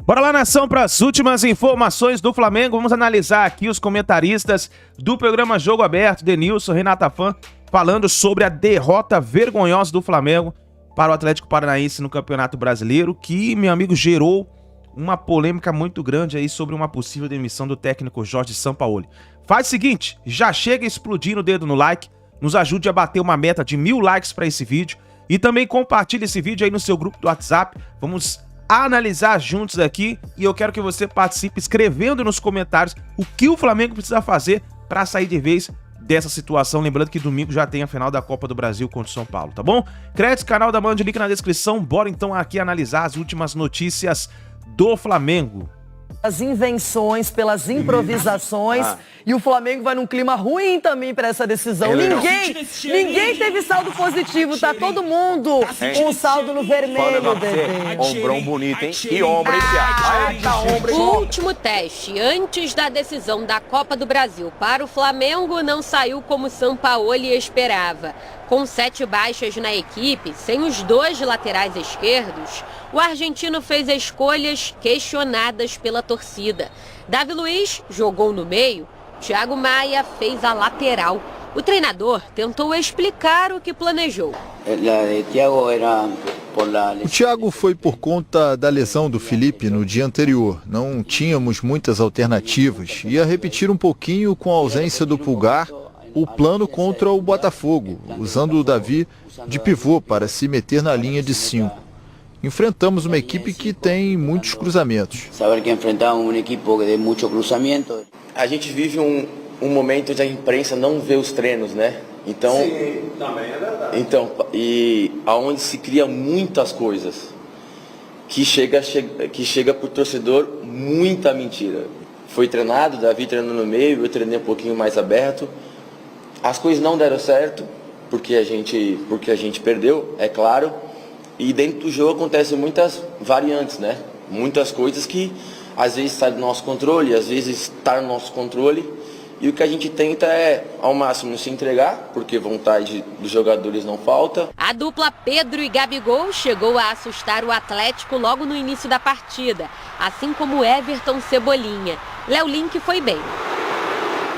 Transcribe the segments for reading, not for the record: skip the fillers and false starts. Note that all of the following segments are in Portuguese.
Bora lá, nação, para as últimas informações do Flamengo. Vamos analisar aqui os comentaristas do programa Jogo Aberto, Denilson, Renata Fã, falando sobre a derrota vergonhosa do Flamengo para o Atlético Paranaense no Campeonato Brasileiro, que, meu amigo, gerou uma polêmica muito grande aí sobre uma possível demissão do técnico Jorge Sampaoli. Faz o seguinte, já chega explodindo o dedo no like, nos ajude a bater uma meta de 1000 likes para esse vídeo e também compartilhe esse vídeo aí no seu grupo do WhatsApp. Vamos analisar juntos aqui e eu quero que você participe escrevendo nos comentários o que o Flamengo precisa fazer para sair de vez dessa situação. Lembrando que domingo já tem a final da Copa do Brasil contra o São Paulo, tá bom? Créditos, canal da Band, link na descrição. Bora então aqui analisar as últimas notícias do Flamengo. As invenções, pelas improvisações, e o Flamengo vai num clima ruim também para essa decisão. Ninguém teve saldo positivo, tá todo mundo com saldo no vermelho, bebê. Ombrão bonito, hein? Que ombro esse O último teste antes da decisão da Copa do Brasil para o Flamengo não saiu como Sampaoli esperava. Com 7 baixas na equipe, sem os 2 laterais esquerdos, o argentino fez escolhas questionadas pela torcida. Davi Luiz jogou no meio, Thiago Maia fez a lateral. O treinador tentou explicar o que planejou. O Thiago foi por conta da lesão do Felipe no dia anterior. Não tínhamos muitas alternativas. Ia repetir um pouquinho com a ausência do Pulgar o plano contra o Botafogo, usando o Davi de pivô para se meter na linha de 5. Enfrentamos uma equipe que tem muitos cruzamentos. A gente vive um momento onde a imprensa não vê os treinos, né? Então, sim, também é verdade. Então, e aonde se cria muitas coisas que chega pro torcedor muita mentira. Foi treinado, Davi treinando no meio, eu treinei um pouquinho mais aberto. As coisas não deram certo, porque a gente perdeu, é claro. E dentro do jogo acontecem muitas variantes, né? Muitas coisas que às vezes saem do nosso controle, às vezes está no nosso controle. E o que a gente tenta é, ao máximo, se entregar, porque vontade dos jogadores não falta. A dupla Pedro e Gabigol chegou a assustar o Atlético logo no início da partida, assim como Everton Cebolinha. Léo Link foi bem.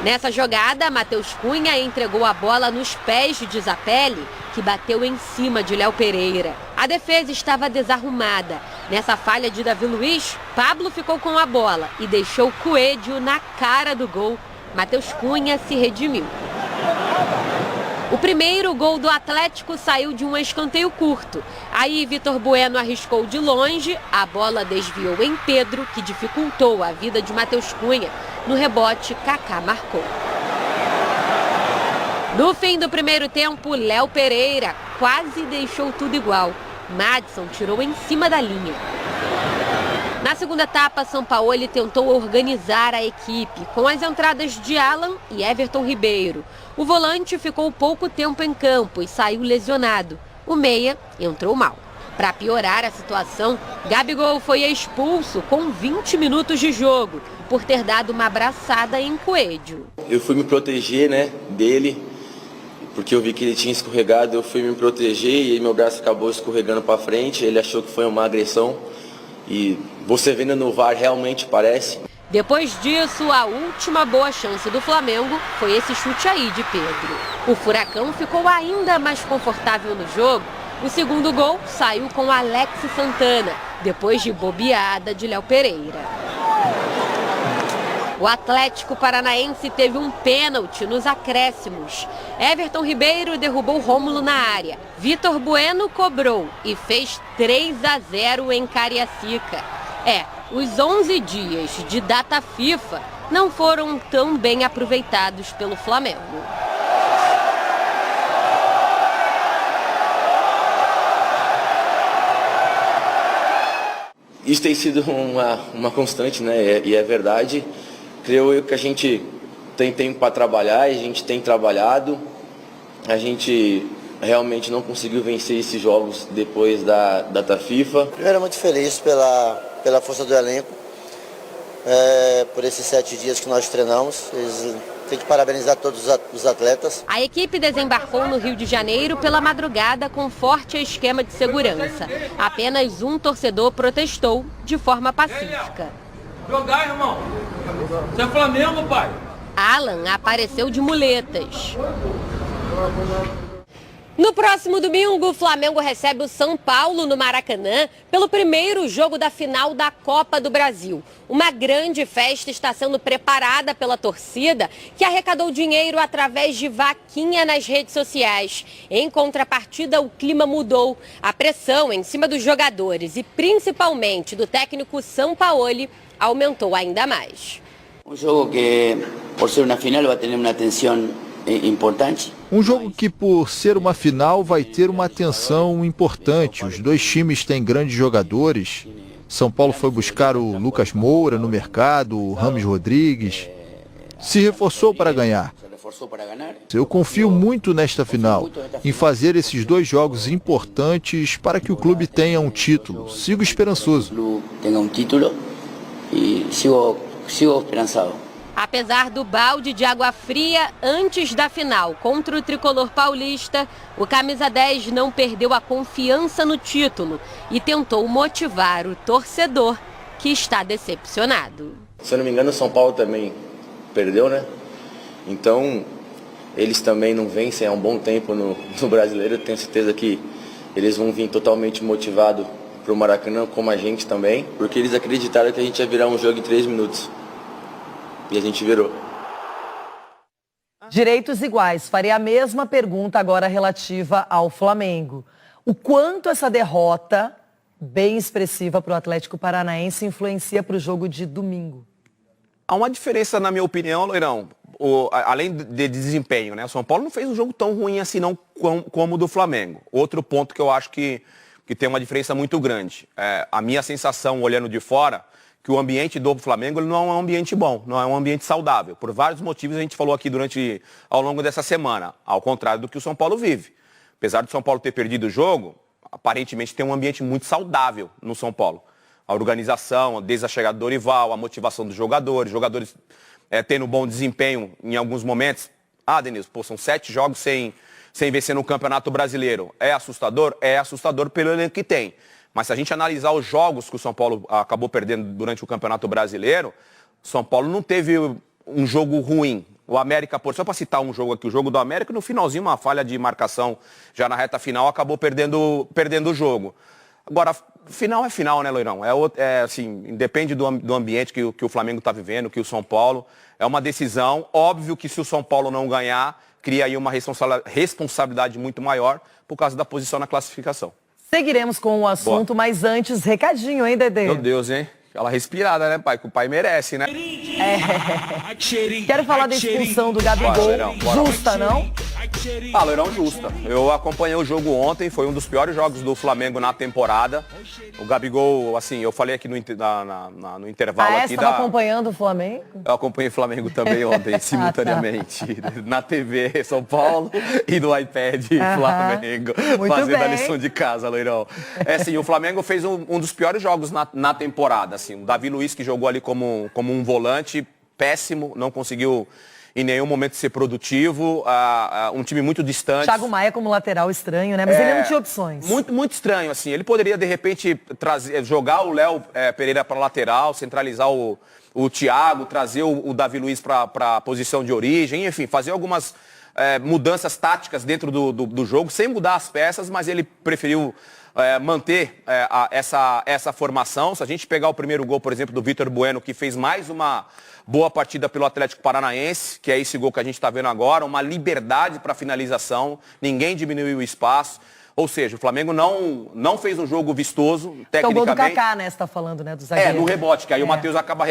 Nessa jogada, Matheus Cunha entregou a bola nos pés de Zapelli, que bateu em cima de Léo Pereira. A defesa estava desarrumada. Nessa falha de Davi Luiz, Pablo ficou com a bola e deixou Coelho na cara do gol. Matheus Cunha se redimiu. O primeiro gol do Atlético saiu de um escanteio curto. Aí Vitor Bueno arriscou de longe, a bola desviou em Pedro, que dificultou a vida de Matheus Cunha. No rebote, Kaká marcou. No fim do primeiro tempo, Léo Pereira quase deixou tudo igual. Madison tirou em cima da linha. Na segunda etapa, Sampaoli tentou organizar a equipe, com as entradas de Alan e Everton Ribeiro. O volante ficou pouco tempo em campo e saiu lesionado. O meia entrou mal. Para piorar a situação, Gabigol foi expulso com 20 minutos de jogo, por ter dado uma abraçada em Coelho. Eu fui me proteger, né, dele, porque eu vi que ele tinha escorregado, eu fui me proteger e aí meu braço acabou escorregando para frente, ele achou que foi uma agressão. E você vendo no VAR realmente parece. Depois disso, a última boa chance do Flamengo foi esse chute aí de Pedro. O Furacão ficou ainda mais confortável no jogo. O segundo gol saiu com Alex Santana, depois de bobeada de Léo Pereira. O Atlético Paranaense teve um pênalti nos acréscimos. Everton Ribeiro derrubou Rômulo na área. Vitor Bueno cobrou e fez 3-0 em Cariacica. Os 11 dias de data FIFA não foram tão bem aproveitados pelo Flamengo. Isso tem sido uma constante, né? E é verdade. Creio eu que a gente tem tempo para trabalhar e a gente tem trabalhado. A gente realmente não conseguiu vencer esses jogos depois da data FIFA. Primeiro, muito feliz pela força do elenco, por esses 7 dias que nós treinamos. Eles Tem que parabenizar todos os atletas. A equipe desembarcou no Rio de Janeiro pela madrugada com forte esquema de segurança. Apenas um torcedor protestou de forma pacífica. Jogar, irmão. Você é Flamengo, pai. Alan apareceu de muletas. No próximo domingo, o Flamengo recebe o São Paulo no Maracanã pelo primeiro jogo da final da Copa do Brasil. Uma grande festa está sendo preparada pela torcida, que arrecadou dinheiro através de vaquinha nas redes sociais. Em contrapartida, o clima mudou. A pressão em cima dos jogadores e principalmente do técnico Sampaoli aumentou ainda mais. Um jogo que, por ser uma final, vai ter uma atenção importante. Um jogo que, por ser uma final, vai ter uma atenção importante. Os dois times têm grandes jogadores. São Paulo foi buscar o Lucas Moura no mercado, o Rames Rodrigues. Se reforçou para ganhar. Eu confio muito nesta final, em fazer esses dois jogos importantes para que o clube tenha um título. Sigo esperançoso. Tenha um título e sigo esperançado. Apesar do balde de água fria antes da final contra o tricolor paulista, o camisa 10 não perdeu a confiança no título e tentou motivar o torcedor, que está decepcionado. Se eu não me engano, o São Paulo também perdeu, né? Então, eles também não vencem há um bom tempo no Brasileiro. Eu tenho certeza que eles vão vir totalmente motivados para o Maracanã, como a gente também, porque eles acreditaram que a gente ia virar um jogo em 3 minutos. E a gente virou. Direitos iguais. Faria a mesma pergunta agora relativa ao Flamengo. O quanto essa derrota, bem expressiva para o Atlético Paranaense, influencia para o jogo de domingo? Há uma diferença, na minha opinião, Loirão, além de desempenho, né? O São Paulo não fez um jogo tão ruim assim não como o do Flamengo. Outro ponto que eu acho que tem uma diferença muito grande. A minha sensação, olhando de fora, que o ambiente do Flamengo ele não é um ambiente bom, não é um ambiente saudável. Por vários motivos a gente falou aqui ao longo dessa semana, ao contrário do que o São Paulo vive. Apesar do São Paulo ter perdido o jogo, aparentemente tem um ambiente muito saudável no São Paulo. A organização, desde a chegada do Dorival, a motivação dos jogadores tendo bom desempenho em alguns momentos. Denilson, são 7 jogos sem vencer no Campeonato Brasileiro. É assustador? É assustador pelo elenco que tem. Mas se a gente analisar os jogos que o São Paulo acabou perdendo durante o Campeonato Brasileiro, o São Paulo não teve um jogo ruim. O América, só para citar um jogo aqui, o jogo do América, no finalzinho, uma falha de marcação já na reta final, acabou perdendo o jogo. Agora, final é final, né, Loirão? Assim, depende do ambiente que o Flamengo está vivendo, que o São Paulo. É uma decisão. Óbvio que se o São Paulo não ganhar, cria aí uma responsabilidade muito maior por causa da posição na classificação. Seguiremos com o assunto, mas antes, recadinho, hein, Dedê? Meu Deus, hein? Aquela respirada, né, pai? Que o pai merece, né? Quero falar da expulsão do Gabigol. Justa, não? Loirão, justa. Eu acompanhei o jogo ontem, foi um dos piores jogos do Flamengo na temporada. O Gabigol, assim, eu falei aqui no intervalo aqui. Você estava acompanhando o Flamengo? Eu acompanhei o Flamengo também ontem, simultaneamente. Na TV São Paulo e no iPad Flamengo. Fazendo a lição de casa, Loirão. Assim, o Flamengo fez um dos piores jogos na temporada. Assim, o Davi Luiz, que jogou ali como um volante, péssimo, não conseguiu em nenhum momento ser produtivo, um time muito distante. Thiago Maia como lateral estranho, né? Mas ele não tinha opções. Muito estranho, assim. Ele poderia, de repente, jogar o Léo Pereira para lateral, centralizar o Thiago, trazer o Davi Luiz para a posição de origem, enfim, fazer algumas mudanças táticas dentro do jogo, sem mudar as peças, mas ele preferiu manter essa formação. Se a gente pegar o primeiro gol, por exemplo, do Vitor Bueno, que fez mais uma boa partida pelo Atlético Paranaense, que é esse gol que a gente está vendo agora, uma liberdade para finalização, ninguém diminuiu o espaço. Ou seja, o Flamengo não fez um jogo vistoso, tecnicamente. É o gol do Kaká, né? Você está falando, né? Do zagueiro. No rebote, que aí o Matheus acaba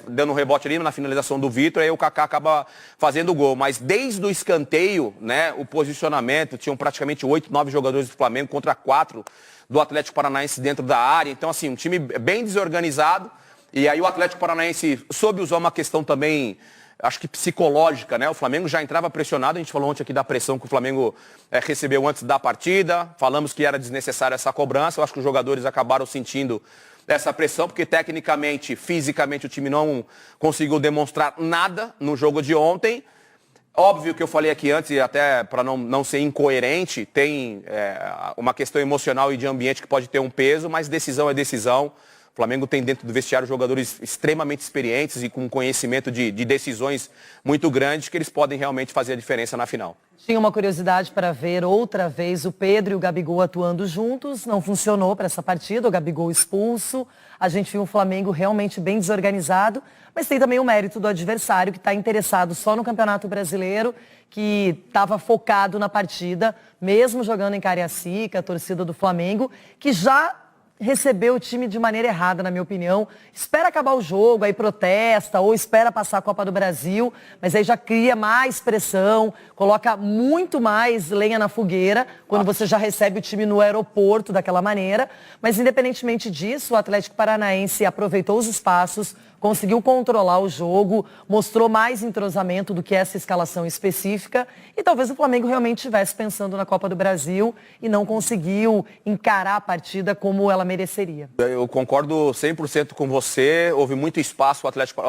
dando um rebote ali na finalização do Vitor, aí o Kaká acaba fazendo o gol. Mas desde o escanteio, né? O posicionamento, tinham praticamente 8, 9 jogadores do Flamengo contra 4 do Atlético Paranaense dentro da área. Então, assim, um time bem desorganizado. E aí o Atlético Paranaense soube usar uma questão também, acho que psicológica, né? O Flamengo já entrava pressionado, a gente falou ontem aqui da pressão que o Flamengo recebeu antes da partida, falamos que era desnecessária essa cobrança, eu acho que os jogadores acabaram sentindo essa pressão, porque tecnicamente, fisicamente o time não conseguiu demonstrar nada no jogo de ontem, Óbvio que eu falei aqui antes, e até para não ser incoerente, tem uma questão emocional e de ambiente que pode ter um peso, mas decisão é decisão. O Flamengo tem dentro do vestiário jogadores extremamente experientes e com conhecimento de decisões muito grandes que eles podem realmente fazer a diferença na final. Tinha uma curiosidade para ver outra vez o Pedro e o Gabigol atuando juntos. Não funcionou para essa partida, o Gabigol expulso. A gente viu um Flamengo realmente bem desorganizado, mas tem também o mérito do adversário que está interessado só no Campeonato Brasileiro, que estava focado na partida, mesmo jogando em Cariacica, a torcida do Flamengo, que já recebeu o time de maneira errada, na minha opinião. Espera acabar o jogo, aí protesta, ou espera passar a Copa do Brasil, mas aí já cria mais pressão, coloca muito mais lenha na fogueira, quando você já recebe o time no aeroporto daquela maneira. Mas independentemente disso, o Atlético Paranaense aproveitou os espaços, conseguiu controlar o jogo, mostrou mais entrosamento do que essa escalação específica e talvez o Flamengo realmente estivesse pensando na Copa do Brasil e não conseguiu encarar a partida como ela mereceria. Eu concordo 100% com você, houve muito espaço o Atlético...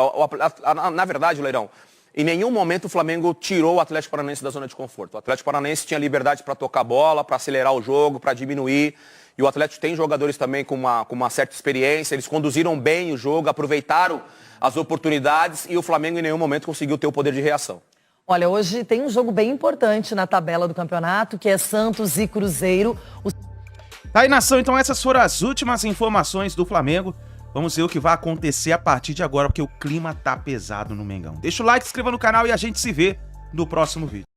Na verdade, Leirão, em nenhum momento o Flamengo tirou o Atlético Paranaense da zona de conforto. O Atlético Paranaense tinha liberdade para tocar bola, para acelerar o jogo, para diminuir. E o Atlético tem jogadores também com uma certa experiência, eles conduziram bem o jogo, aproveitaram as oportunidades e o Flamengo em nenhum momento conseguiu ter o poder de reação. Olha, hoje tem um jogo bem importante na tabela do campeonato, que é Santos e Cruzeiro. Tá aí, nação, então essas foram as últimas informações do Flamengo. Vamos ver o que vai acontecer a partir de agora, porque o clima tá pesado no Mengão. Deixa o like, se inscreva no canal e a gente se vê no próximo vídeo.